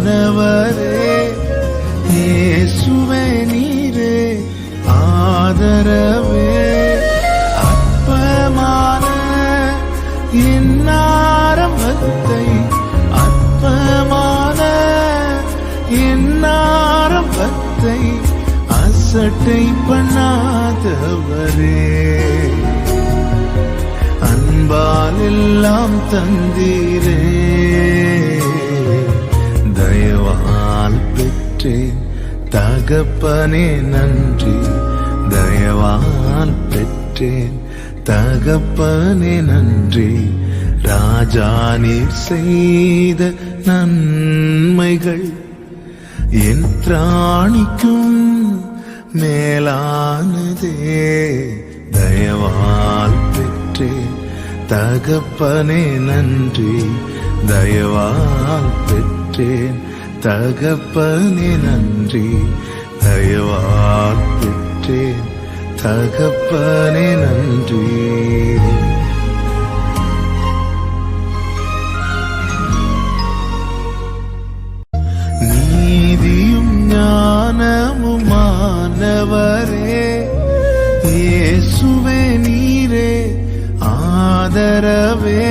மானவரே இயேசுவே நீரே ஆதரவே அற்பமான என் ஆரம்பத்தை அற்பமான என் ஆரம்பத்தை அசட்டை பண்ணாதவரே அன்பால் எல்லாம் தந்தீரே தயவால் பெற்றேன் தகப்பனே நன்றி தயவால் பெற்றேன் தகப்பனே நன்றி ராஜா நீர் செய்த நன்மைகள் என் திராணிக்கும் மேலானதே தயவால் பெற்றேன் தகப்பனே நன்றி தயவால் பெற்றேன் தகப்பனே நன்றி தயவால் பெற்றேன் தகப்பனே நன்றி நீதியும் ஞானமுமானவரே இயேசுவே நீரே ஆதரவே